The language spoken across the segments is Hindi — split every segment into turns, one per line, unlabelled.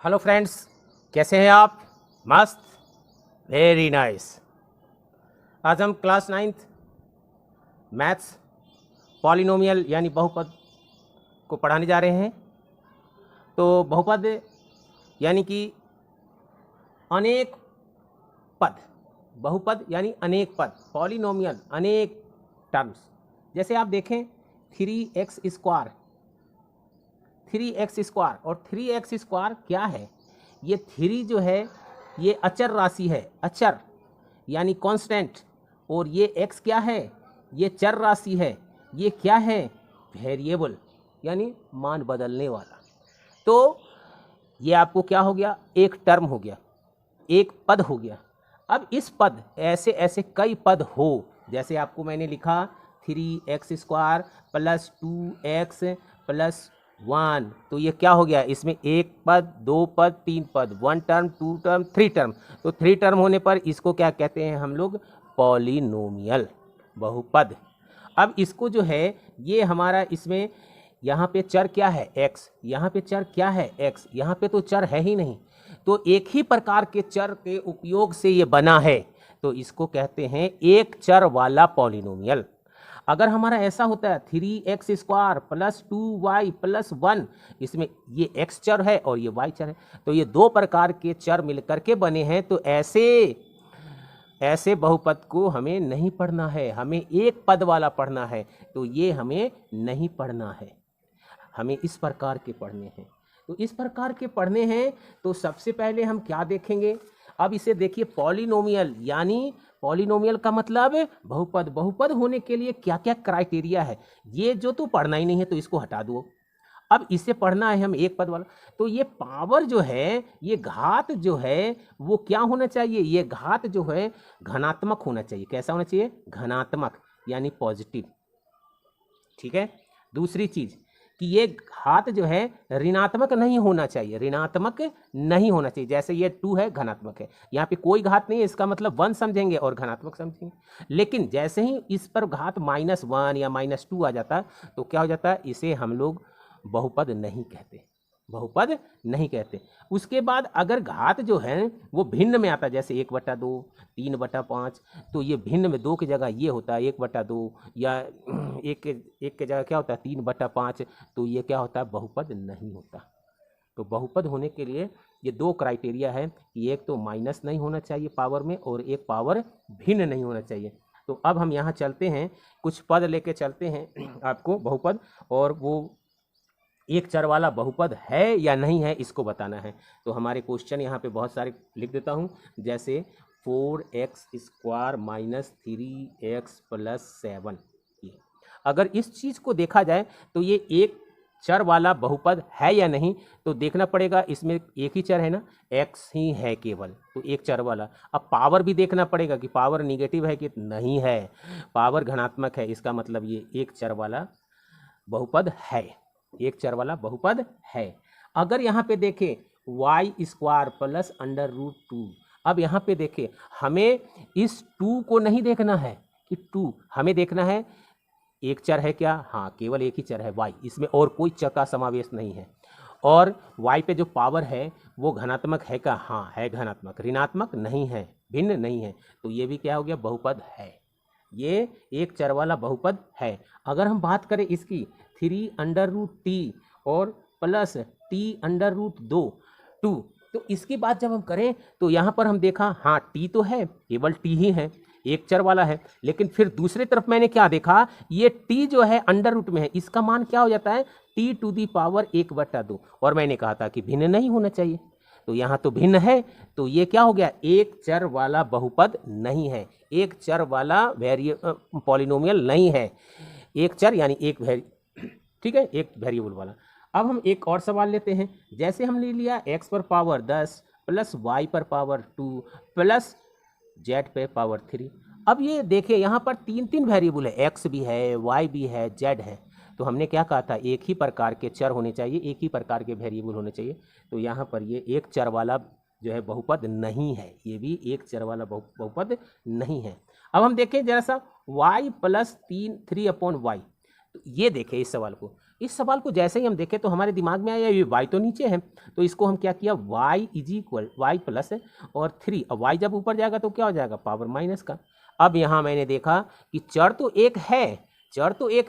हेलो फ्रेंड्स, कैसे हैं आप? मस्त, वेरी नाइस। आज हम क्लास 9th मैथ्स पॉलिनोमियल यानी बहुपद को पढ़ाने जा रहे हैं। तो बहुपद यानी कि अनेक पद, बहुपद यानी अनेक पद, पॉलिनोमियल अनेक टर्म्स। जैसे आप देखें 3x स्क्वायर, 3x स्क्वायर और 3x स्क्वायर क्या है? ये 3 जो है ये अचर राशि है, अचर यानी कांस्टेंट, और ये x क्या है? ये चर राशि है। ये क्या है? वेरिएबल यानी मान बदलने वाला। तो ये आपको क्या हो गया? एक टर्म हो गया, एक पद हो गया। अब इस पद ऐसे ऐसे कई पद हो, जैसे आपको मैंने लिखा 3x square plus 2x plus 1, तो ये क्या हो गया? इसमें एक पद, दो पद, तीन पद, 1 टर्म, 2 टर्म, 3 टर्म। तो 3 टर्म होने पर इसको क्या कहते हैं हम लोग? पॉलिनोमियल, बहुपद। अब इसको जो है ये हमारा इसमें यहाँ पे चर क्या है? x, यहाँ पे चर क्या है? x, यहाँ पे तो चर है ही नहीं। तो एक ही प्रकार के चर के उपयोग से ये बना है, तो इसको कहते हैं एक चर वाला पॉलिनोमियल। अगर हमारा ऐसा होता है 3x square plus 2y plus 1, इसमें ये x चर है और ये y चर है, तो ये दो प्रकार के चर मिलकर के बने हैं। तो ऐसे बहुपद को हमें नहीं पढ़ना है, हमें एक पद वाला पढ़ना है। तो ये हमें नहीं पढ़ना है, हमें इस प्रकार के पढ़ने हैं। तो इस प्रकार के पढ़ने हैं तो सबसे पहले हम क्या देखेंगे? अब इसे देखिए, पॉलिनोमियल यानी पॉलिनोमियल का मतलब बहुपद। बहुपद होने के लिए क्या क्या क्राइटेरिया है, ये जो तो पढ़ना ही नहीं है तो इसको हटा दो। अब इसे पढ़ना है हम एक पद वाला। तो ये पावर जो है, ये घात जो है वो क्या होना चाहिए? ये घात जो है धनात्मक होना चाहिए। कैसा होना चाहिए? धनात्मक यानी पॉजिटिव। ठीक है। दूसरी चीज कि ये घात जो है ऋणात्मक नहीं होना चाहिए, ऋणात्मक नहीं होना चाहिए। जैसे ये 2 है, धनात्मक है, यहाँ पे कोई घात नहीं है, इसका मतलब 1 समझेंगे और धनात्मक समझेंगे। लेकिन जैसे ही इस पर घात -1 या -2 आ जाता है तो क्या हो जाता है? इसे हम लोग बहुपद नहीं कहते, बहुपद नहीं कहते। उसके बाद अगर घात जो है वो भिन्न में आता है, जैसे 1/2, 3/5, तो ये भिन्न में 2 की जगह ये होता है 1/2, या एक के जगह क्या होता है 3/5, तो ये क्या होता है? बहुपद नहीं होता। तो बहुपद होने के लिए ये दो क्राइटेरिया है कि एक तो माइनस नहीं होना चाहिए पावर में, और एक पावर भिन्न नहीं होना चाहिए। तो अब हम यहाँ चलते हैं, कुछ पद लेके चलते हैं आपको बहुपद, और वो एक चर वाला बहुपद है या नहीं है इसको बताना है। तो हमारे क्वेश्चन यहाँ पे बहुत सारे लिख देता हूँ, जैसे 4x square minus 3x plus 7। अगर इस चीज़ को देखा जाए तो ये एक चर वाला बहुपद है या नहीं, तो देखना पड़ेगा। इसमें एक ही चर है ना, x ही है केवल, तो एक चर वाला। अब पावर भी देखना पड़ेगा कि पावर निगेटिव है कि नहीं है, पावर धनात्मक है, इसका मतलब ये एक चर वाला बहुपद है, एक चर वाला बहुपद है। अगर यहाँ पे देखें y स्क्वायर प्लस √2, अब यहाँ पे देखें हमें इस 2 को नहीं देखना है कि 2, हमें देखना है एक चर है क्या? हाँ, केवल एक ही चर है y, इसमें और कोई चर का समावेश नहीं है। और y पे जो पावर है वो धनात्मक है क्या? हाँ है धनात्मक, ऋणात्मक नहीं है, भिन्न नहीं है। तो ये भी क्या हो गया? बहुपद है, ये एक चर वाला बहुपद है। अगर हम बात करें इसकी 3√t और प्लस t√2, तो इसकी बात जब हम करें तो यहाँ पर हम देखा, हाँ t तो है, केवल t ही है, एक चर वाला है। लेकिन फिर दूसरी तरफ मैंने क्या देखा, ये t जो है अंडर रूट में है, इसका मान क्या हो जाता है? t⁻1/2। और मैंने कहा था कि भिन्न नहीं होना चाहिए, तो यहाँ तो भिन्न है, तो ये क्या हो गया? एक चर वाला बहुपद नहीं है, एक चर वाला पॉलिनोमियल नहीं है। एक चर यानी एक ठीक है, एक वेरिएबल वाला। अब हम एक और सवाल लेते हैं। जैसे हमने लिया x पर पावर 10 प्लस y पर पावर 2 प्लस z पे पावर 3। अब ये देखिए यहाँ पर 3 वेरिएबल है, x भी है, y भी है, z है। तो हमने क्या कहा था? एक ही प्रकार के चर होने चाहिए, एक ही प्रकार के वेरिएबल होने चाहिए। तो यहाँ पर ये एक चर वाला जो है बहुपद नहीं है, ये भी एक चर वाला बहुपद नहीं है। अब हम देखें जरा सा y प्लस 3/y, तो ये देखें इस सवाल को, इस सवाल को जैसे ही हम देखें तो हमारे दिमाग में आया ये y तो नीचे है, तो इसको हम क्या किया, y is equal y plus और 3, अब y जब ऊपर जाएगा तो क्या हो जाएगा, पावर माइनस का। अब यहाँ मैंने देखा कि चर तो एक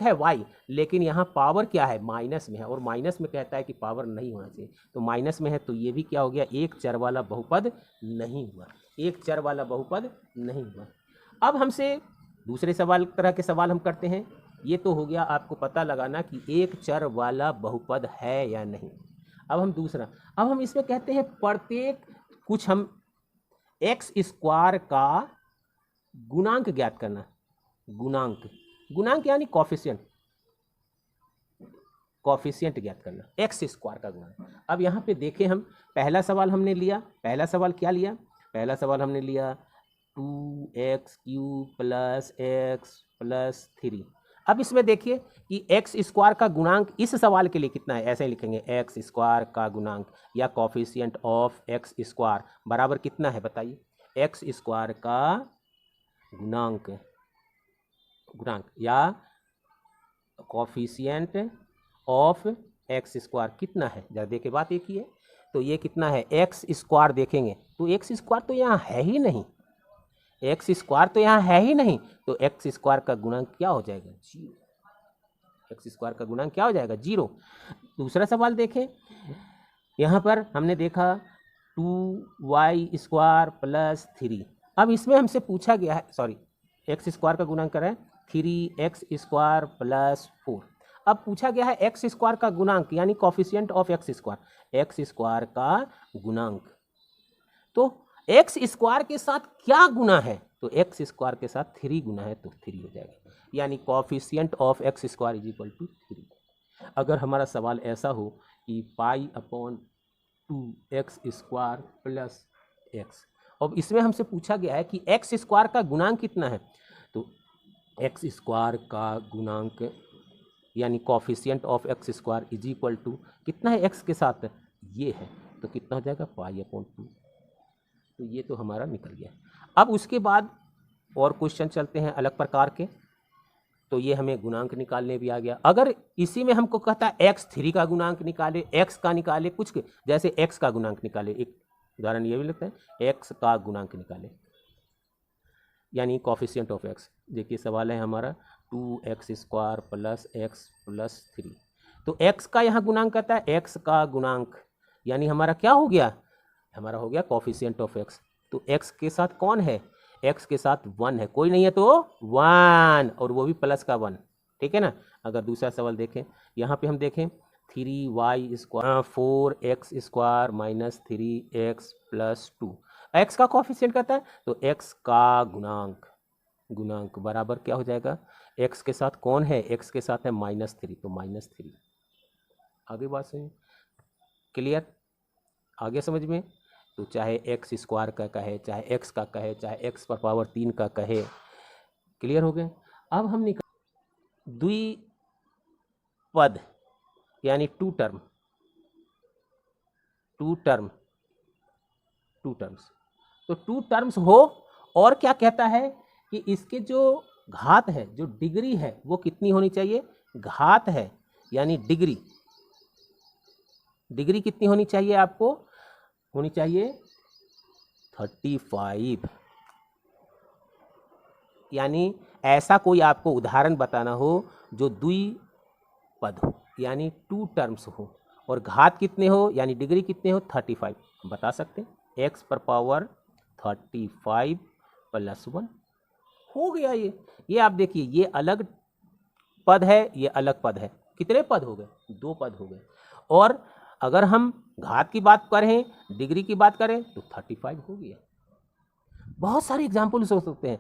है y, लेकिन यहाँ पावर क्या है, माइनस में है, और माइनस में कहता है कि पावर नहीं होना चाहिए, तो माइनस में है, तो ये भी क्या हो गया, एक चर वाला बहुपद नहीं हुआ, एक चर वाला बहुपद नहीं हुआ। अब हमसे दूसरे तरह के सवाल हम करते हैं। ये तो हो गया आपको पता लगाना कि एक चर वाला बहुपद है या नहीं। अब हम दूसरा, अब हम इसमें कहते हैं प्रत्येक कुछ हम एक्स स्क्वायर का गुणांक ज्ञात करना। गुणांक यानी कॉफिशिएंट ज्ञात करना, एक्स स्क्वायर का गुणांक। अब यहाँ पे देखें, हम पहला सवाल हमने लिया, पहला सवाल क्या लिया, पहला सवाल हमने लिया 2x³ प्लस x प्लस 3। अब इसमें देखिए कि एक्स स्क्वायर का गुणांक इस सवाल के लिए कितना है, ऐसे ही लिखेंगे एक्स स्क्वायर का गुणांक या कॉफिशिएंट ऑफ एक्स स्क्वायर बराबर कितना है बताइए, एक्स स्क्वायर का गुणांक या कॉफिशिएंट ऑफ एक्स स्क्वायर कितना है, जरा देखे बात एक ही है, तो ये कितना है एक्स स्क्वायर, देखेंगे तो एक्स स्क्वायर तो यहाँ है ही नहीं, एक्स स्क्वायर तो यहाँ है ही नहीं, तो एक्स स्क्वायर का गुणांक क्या हो जाएगा, 0। एक्स स्क्वायर का गुणांक क्या हो जाएगा, 0। दूसरा सवाल देखें, यहाँ पर हमने देखा 2y² प्लस 3। अब इसमें हमसे पूछा गया है, सॉरी, एक्स स्क्वायर का गुणांक करें 3x² प्लस 4। अब पूछा गया है एक्स स्क्वायर का गुणांक यानी कॉफिशिएंट ऑफ एक्स स्क्वायर का गुणांक, तो एक्स स्क्वायर के साथ क्या गुना है, तो एक्स स्क्वायर के साथ 3 गुना है, तो 3 हो जाएगा, यानी coefficient of x square is equal to 3। अगर हमारा सवाल ऐसा हो कि π/2x² प्लस x, अब इसमें हमसे पूछा गया है कि एक्स स्क्वायर का गुणांक कितना है, तो एक्स स्क्वायर का गुणांक यानी coefficient of x square is equal to कितना है, एक्स के साथ ये है, तो कितना हो जाएगा π/2, तो ये तो हमारा निकल गया। अब उसके बाद और क्वेश्चन चलते हैं अलग प्रकार के, तो ये हमें गुणांक निकालने भी आ गया। अगर इसी में हमको कहता है x3 का गुणांक निकाले, x का निकाले, कुछ जैसे x का गुणांक निकाले, एक उदाहरण ये भी लगता है x का गुणांक निकाले यानी कॉफिशिएंट ऑफ x। देखिए सवाल है हमारा 2x² प्लस x प्लस 3, तो x का यहाँ गुणांक कहता है, x का गुणांक यानी हमारा क्या हो गया, हमारा हो गया कॉफिशिएंट ऑफ x। तो x के साथ कौन है, x के साथ 1 है, कोई नहीं है तो 1, और वो भी प्लस का 1, ठीक है ना। अगर दूसरा सवाल देखें, यहाँ पे हम देखें 3y² 4x² minus 3x plus 2, x का कॉफिशिएंट कहता है, तो x का गुणांक बराबर क्या हो जाएगा, x के साथ कौन है, x के साथ है -3, तो -3। आगे बात सही क्लियर, आगे समझ में, तो चाहे एक्स स्क्वायर का कहे, चाहे एक्स का कहे, चाहे एक्स पर पावर 3 का कहे, क्लियर हो गए। अब हम निकाल द्विपद यानी टू टर्म्स, तो 2 टर्म्स हो, और क्या कहता है कि इसके जो घात है, जो डिग्री है, वो कितनी होनी चाहिए, घात है यानी डिग्री कितनी होनी चाहिए, आपको होनी चाहिए 35। यानी ऐसा कोई आपको उदाहरण बताना हो जो द्विपद हो यानी 2 टर्म्स हो, और घात कितने हो यानी डिग्री कितने हो 35, बता सकते हैं x पर पावर 35 प्लस 1 हो गया। ये आप देखिए, ये अलग पद है, ये अलग पद है, कितने पद हो गए, 2 पद हो गए। और अगर हम घात की बात करें, डिग्री की बात करें, तो 35 हो गया। बहुत सारे एग्जाम्पल्स हो सकते हैं,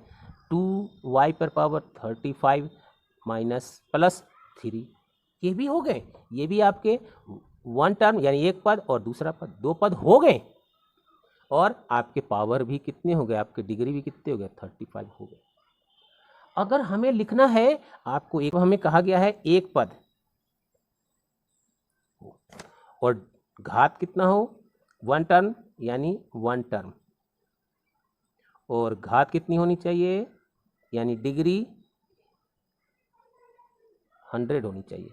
2y पर पावर 35 माइनस प्लस 3, ये भी हो गए, ये भी आपके 1 टर्म यानी एक पद, और दूसरा पद 2 पद हो गए, और आपके पावर भी कितने हो गए, आपके डिग्री भी कितने हो गए, 35 हो गए। अगर हमें लिखना है आपको, एक हमें कहा गया है एक पद और घात कितना हो 1 टर्म यानी 1 टर्म, और घात कितनी होनी चाहिए यानी डिग्री 100 होनी चाहिए।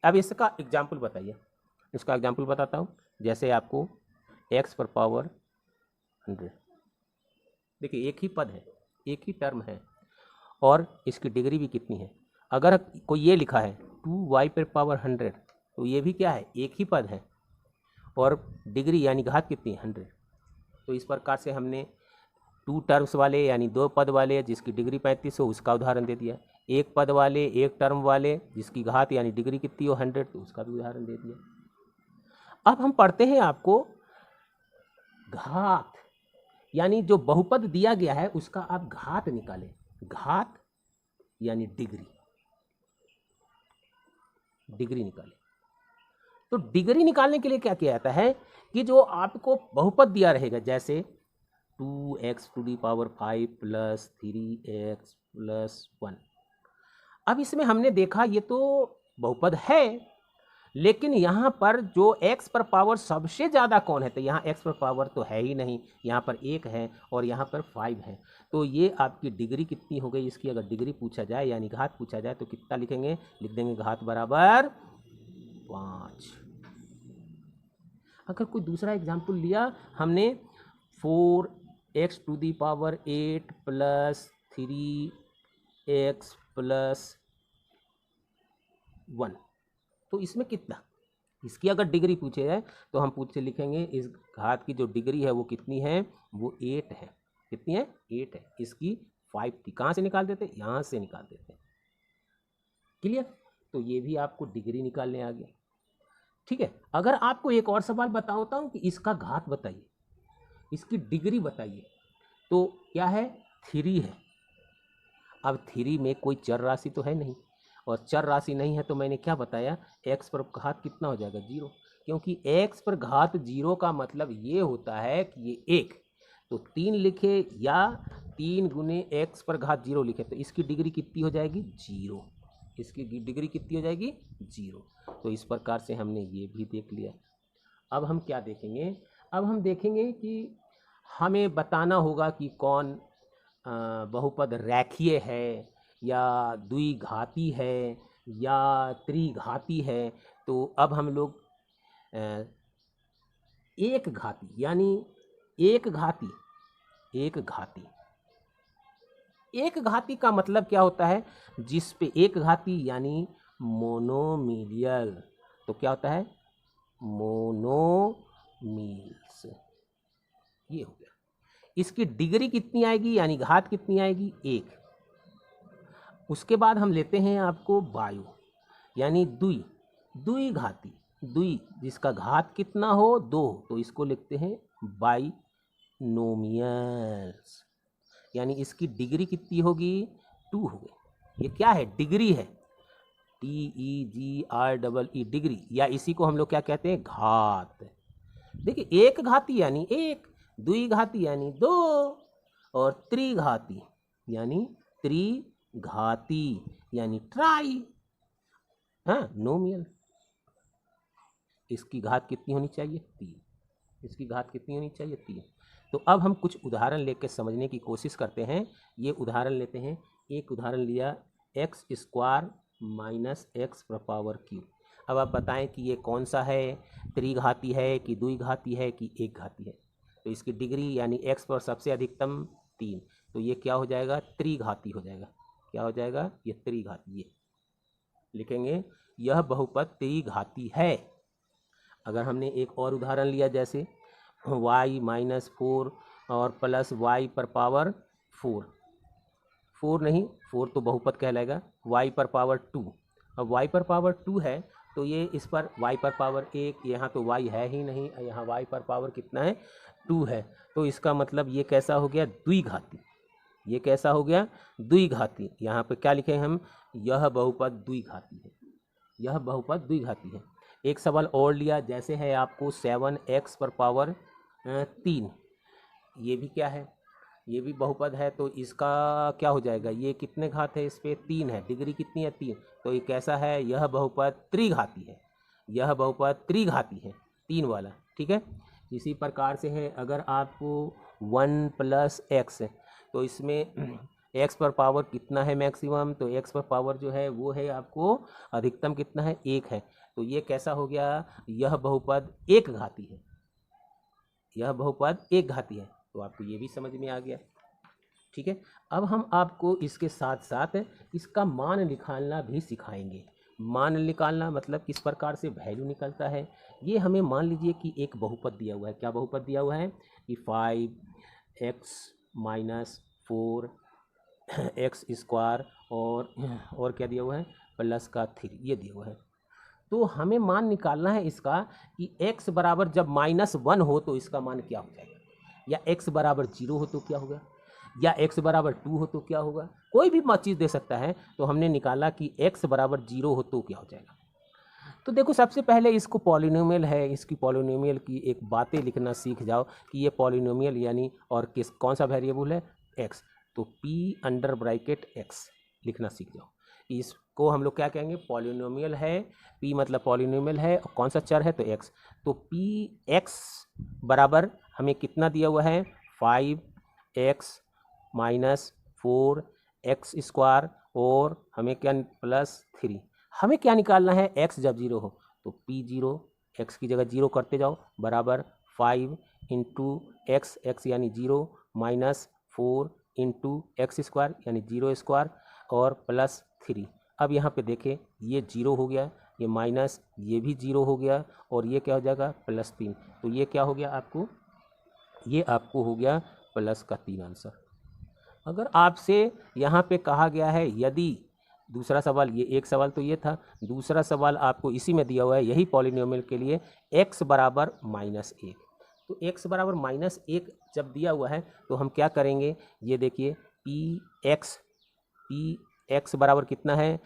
अब इसका एग्जाम्पल बताइए, इसका एग्जाम्पल बताता हूँ। जैसे आपको x पर पावर 100, देखिए एक ही पद है, एक ही टर्म है और इसकी डिग्री भी कितनी है। अगर कोई ये लिखा है 2y पर पावर 100, तो ये भी क्या है, एक ही पद है और डिग्री यानी घात कितनी है, 100। तो इस प्रकार से हमने 2 टर्म्स वाले यानी 2 पद वाले जिसकी डिग्री 35 हो उसका उदाहरण दे दिया, एक पद वाले एक टर्म वाले जिसकी घात यानी डिग्री कितनी हो 100, तो उसका भी उदाहरण दे दिया। अब हम पढ़ते हैं आपको घात, यानी जो बहुपद दिया गया है उसका आप घात निकालें। घात यानी डिग्री, डिग्री निकालें। तो डिग्री निकालने के लिए क्या किया जाता है कि जो आपको बहुपद दिया रहेगा, जैसे 2x to the power 5 plus 3x plus 1। अब इसमें हमने देखा ये तो बहुपद है, लेकिन यहाँ पर जो x पर पावर सबसे ज़्यादा कौन है, तो यहाँ x पर पावर तो है ही नहीं, यहाँ पर 1 है और यहाँ पर 5 है। तो ये आपकी डिग्री कितनी हो गई इसकी, अगर डिग्री पूछा जाए यानी घात पूछा जाए तो कितना लिखेंगे, लिख देंगे घात बराबर 5। अगर कोई दूसरा एग्जाम्पल लिया हमने 4x to the power 8 plus 3x plus 1, तो इसमें कितना, इसकी अगर डिग्री पूछे जाए तो हम पूछ से लिखेंगे इस घात की जो डिग्री है वो कितनी है, वो 8 है। कितनी है, 8 है। इसकी 5 थी, कहाँ से निकाल देते, यहाँ से निकाल देते। क्लियर। तो ये भी आपको डिग्री निकालने आ गया। ठीक है। अगर आपको एक और सवाल बताता हूँ कि इसका घात बताइए, इसकी डिग्री बताइए, तो क्या है, 3 है। अब 3 में कोई चर राशि तो है नहीं, और चर राशि नहीं है तो मैंने क्या बताया, x पर घात कितना हो जाएगा, 0। क्योंकि x पर घात 0 का मतलब ये होता है कि ये 1, तो 3 लिखे या 3 गुने x पर घात 0 लिखे तो इसकी डिग्री कितनी हो जाएगी, 0। इसकी डिग्री कितनी हो जाएगी, 0। तो इस प्रकार से हमने ये भी देख लिया। अब हम क्या देखेंगे, अब हम देखेंगे कि हमें बताना होगा कि कौन बहुपद रेखीय है या द्विघाती है या त्रिघाती है। तो अब हम लोग एक घाती यानी एक घाती, एक घाती, एक घाती का मतलब क्या होता है, जिस पे एक घाती यानी मोनोमिलियल। तो क्या होता है, मोनोमिल्स, ये हो गया। इसकी डिग्री कितनी आएगी यानी घात कितनी आएगी, 1। उसके बाद हम लेते हैं आपको वायु यानी द्विघाती, द्वि जिसका घात कितना हो, 2, तो इसको लिखते हैं बाइनोमियल्स, यानी इसकी डिग्री कितनी होगी, 2 हो गई। ये क्या है, डिग्री है, TEGREE, डिग्री, या इसी को हम लोग क्या कहते हैं, घात। देखिए एक घाती यानी 1, द्विघाती यानी 2 और त्रिघाती यानी ट्राई, हाँ, नोमियल। इसकी घात कितनी होनी चाहिए, 3। इसकी घात कितनी होनी चाहिए, 3। तो अब हम कुछ उदाहरण लेकर समझने की कोशिश करते हैं। ये उदाहरण लेते हैं, एक उदाहरण लिया x² माइनस x पर पावर क्यूब। अब आप बताएं कि ये कौन सा है, त्रिघाती है कि द्विघाती है कि एक घाती है। तो इसकी डिग्री यानी x पर सबसे अधिकतम 3, तो ये क्या हो जाएगा, त्रिघाती हो जाएगा। क्या हो जाएगा, ये त्रिघाती। ये लिखेंगे यह बहुपद त्रिघाती है। अगर हमने एक और उदाहरण लिया जैसे y माइनस 4 और प्लस y पर पावर 4, 4 नहीं, 4 तो बहुपद कहलाएगा, y पर पावर 2। अब y पर पावर 2 है तो ये इस पर y पर पावर 1, यहाँ तो y है ही नहीं, यहाँ y पर पावर कितना है, 2 है। तो इसका मतलब ये कैसा हो गया, द्विघाती। ये कैसा हो गया, द्विघाती। यहाँ पे क्या लिखे हम, यह बहुपद द्विघाती है, यह बहुपद द्विघाती है। एक सवाल और लिया, जैसे है आपको 7x पर पावर 3, ये भी क्या है, ये भी बहुपद है। तो इसका क्या हो जाएगा, ये कितने घात है, इस पे 3 है, डिग्री कितनी है, 3। तो ये कैसा है, यह बहुपद त्रिघाती है, यह बहुपद त्रिघाती है, 3 वाला। ठीक है। इसी प्रकार से है, अगर आपको 1 + x, तो इसमें एक्स पर पावर कितना है मैक्सिमम, तो एक्स पर पावर जो है वो है आपको अधिकतम कितना है, 1 है। तो ये कैसा हो गया, यह बहुपद एक घाती है, यह बहुपद एक घाती है। तो आपको ये भी समझ में आ गया, ठीक है। अब हम आपको इसके साथ साथ इसका मान निकालना भी सिखाएंगे। मान निकालना मतलब किस प्रकार से वैल्यू निकलता है। ये हमें मान लीजिए कि एक बहुपद दिया हुआ है, क्या बहुपद दिया हुआ है कि 5x माइनस 4x स्क्वायर और क्या दिया हुआ है प्लस का 3, ये दिया हुआ है। तो हमें मान निकालना है इसका कि x बराबर जब -1 हो तो इसका मान क्या हो जाएगा, या x बराबर 0 हो तो क्या होगा, या x बराबर 2 हो तो क्या होगा, कोई भी चीज़ दे सकता है। तो हमने निकाला कि x बराबर 0 हो तो क्या हो जाएगा। तो देखो सबसे पहले इसको पॉलिनोमियल है, इसकी पॉलिनोमियल की एक बातें लिखना सीख जाओ कि ये पॉलिनोमियल यानी और किस कौन सा वेरिएबल है, x। तो p अंडर ब्रैकेट x लिखना सीख जाओ। इसको हम लोग क्या कहेंगे, पॉलिनोमियल है, p मतलब पॉलिनोमियल है और कौन सा चर है तो x। तो px बराबर हमें कितना दिया हुआ है 5x माइनस 4x स्क्वायर और हमें क्या प्लस 3। हमें क्या निकालना है, x जब 0 हो तो p0, x की जगह 0 करते जाओ, बराबर 5 इंटू x यानी 0 माइनस 4 इंटू एक्स स्क्वायर यानी 0 स्क्वायर और प्लस 3। अब यहाँ पे देखें ये 0 हो गया, ये माइनस, ये भी 0 हो गया और ये क्या हो जाएगा प्लस 3। तो ये क्या हो गया आपको, ये आपको हो गया प्लस का 3 आंसर। अगर आपसे यहाँ पे कहा गया है यदि दूसरा सवाल, ये एक सवाल तो ये था, दूसरा सवाल आपको इसी में दिया हुआ है यही पॉलिनोमियल के लिए x बराबर -1। तो x बराबर -1 जब दिया हुआ है तो हम क्या करेंगे, ये देखिए px बराबर कितना है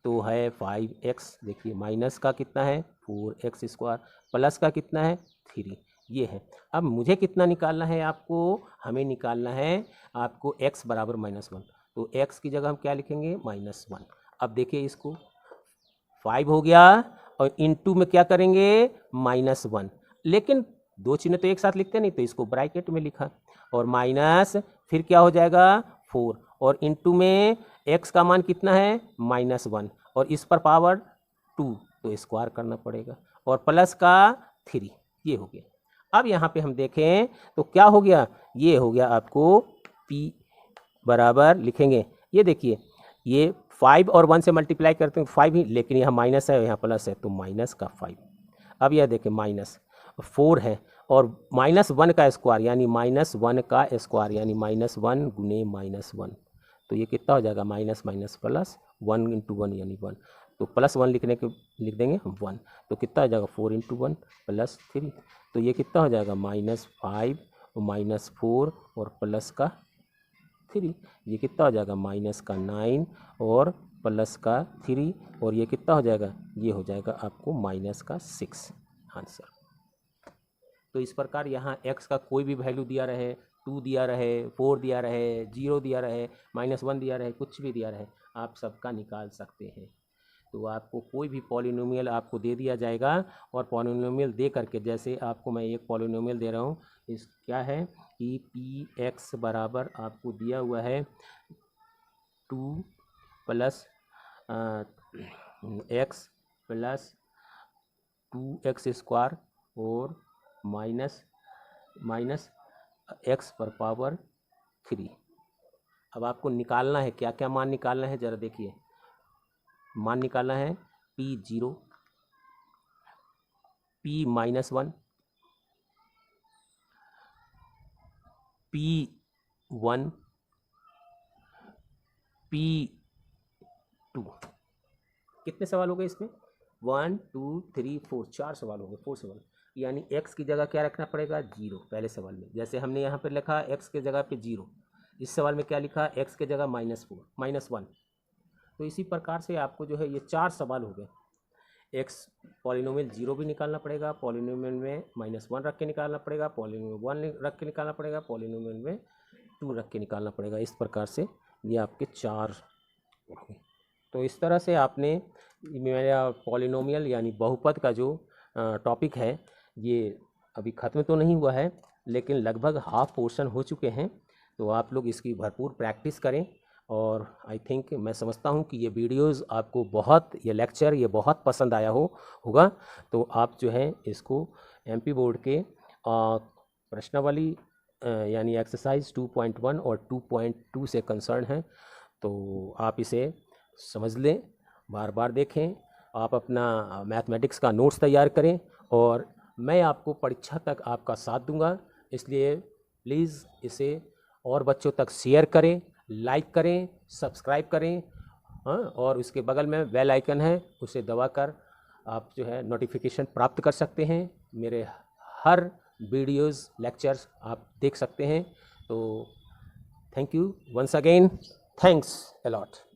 तो है 5x, देखिए माइनस का कितना है 4x स्क्वायर, प्लस का कितना है 3, ये है। अब मुझे कितना निकालना है, आपको हमें निकालना है आपको x बराबर -1। तो x की जगह हम क्या लिखेंगे -1। अब देखिए इसको 5 हो गया और इनटू में क्या करेंगे -1, लेकिन दो चिन्ह तो एक साथ लिखते नहीं तो इसको ब्रैकेट में लिखा और माइनस फिर क्या हो जाएगा 4 और इनटू में x का मान कितना है -1 और इस पर पावर 2 तो स्क्वायर करना पड़ेगा और प्लस का 3, ये हो गया। अब यहाँ पे हम देखें तो क्या हो गया, ये हो गया आपको p बराबर लिखेंगे, ये देखिए ये 5 और 1 से मल्टीप्लाई करते हैं 5 ही, लेकिन यहाँ माइनस है यहाँ प्लस है तो माइनस का 5। अब यह देखें -4 है और -1 का स्क्वायर यानी -1 का स्क्वायर यानी -1 गुने -1, तो ये कितना हो जाएगा माइनस माइनस प्लस 1 इंटू 1 यानी 1, तो +1 लिख देंगे हम 1, तो कितना हो जाएगा 4 इंटू 1 प्लस 3, तो ये कितना हो जाएगा -5 और -4 और प्लस का 3, ये कितना हो जाएगा माइनस का 9 और प्लस का 3 और ये कितना हो जाएगा, ये हो जाएगा आपको माइनस का 6 आंसर। तो इस प्रकार यहाँ x का कोई भी वैल्यू दिया रहे, 2 दिया रहे, 4 दिया रहे, 0 दिया रहे, -1 दिया रहे, कुछ भी दिया रहे, आप सबका निकाल सकते हैं। तो आपको कोई भी पॉलिनोमियल आपको दे दिया जाएगा और पॉलिनोमियल दे करके, जैसे आपको मैं एक पॉलिनोमियल दे रहा हूँ, इस क्या है कि px बराबर आपको दिया हुआ है 2 plus x plus 2x square और माइनस x पर पावर 3। अब आपको निकालना है, क्या क्या मान निकालना है ज़रा देखिए। मान निकालना है p0, p-1, p1, p2। कितने सवाल हो गए इसमें, 1 2 3 4, 4 सवाल हो गए, 4 सवाल। यानी x की जगह क्या रखना पड़ेगा 0 पहले सवाल में, जैसे हमने यहाँ पर लिखा x के जगह पे 0, इस सवाल में क्या लिखा x के जगह -1। तो इसी प्रकार से आपको जो है ये 4 सवाल हो गए। x पॉलिनोमियल 0 भी निकालना पड़ेगा, पॉलिनोमियल में -1 रख के निकालना पड़ेगा, पॉलिनोमियल 1 रख के निकालना पड़ेगा, पॉलिनोमियल में 2 रख के निकालना पड़ेगा। इस प्रकार से ये आपके 4। तो इस तरह से आपने मेरा पॉलिनोमियल यानी बहुपद का जो टॉपिक है ये अभी ख़त्म तो नहीं हुआ है, लेकिन लगभग हाफ पोर्शन हो चुके हैं। तो आप लोग इसकी भरपूर प्रैक्टिस करें और आई थिंक मैं समझता हूँ कि ये वीडियोस आपको बहुत, ये लेक्चर ये बहुत पसंद आया होगा। तो आप जो है इसको एमपी बोर्ड के प्रश्नावली यानी एक्सरसाइज 2.1 और 2.2 से कंसर्न है, तो आप इसे समझ लें, बार बार देखें, आप अपना मैथमेटिक्स का नोट्स तैयार करें और मैं आपको परीक्षा तक आपका साथ दूंगा। इसलिए प्लीज़ इसे और बच्चों तक शेयर करें, लाइक करें, सब्सक्राइब करें, हाँ, और उसके बगल में बेल आइकन है, उसे दबाकर आप जो है नोटिफिकेशन प्राप्त कर सकते हैं। मेरे हर वीडियोस लेक्चर्स आप देख सकते हैं। तो thank you once again, thanks a lot.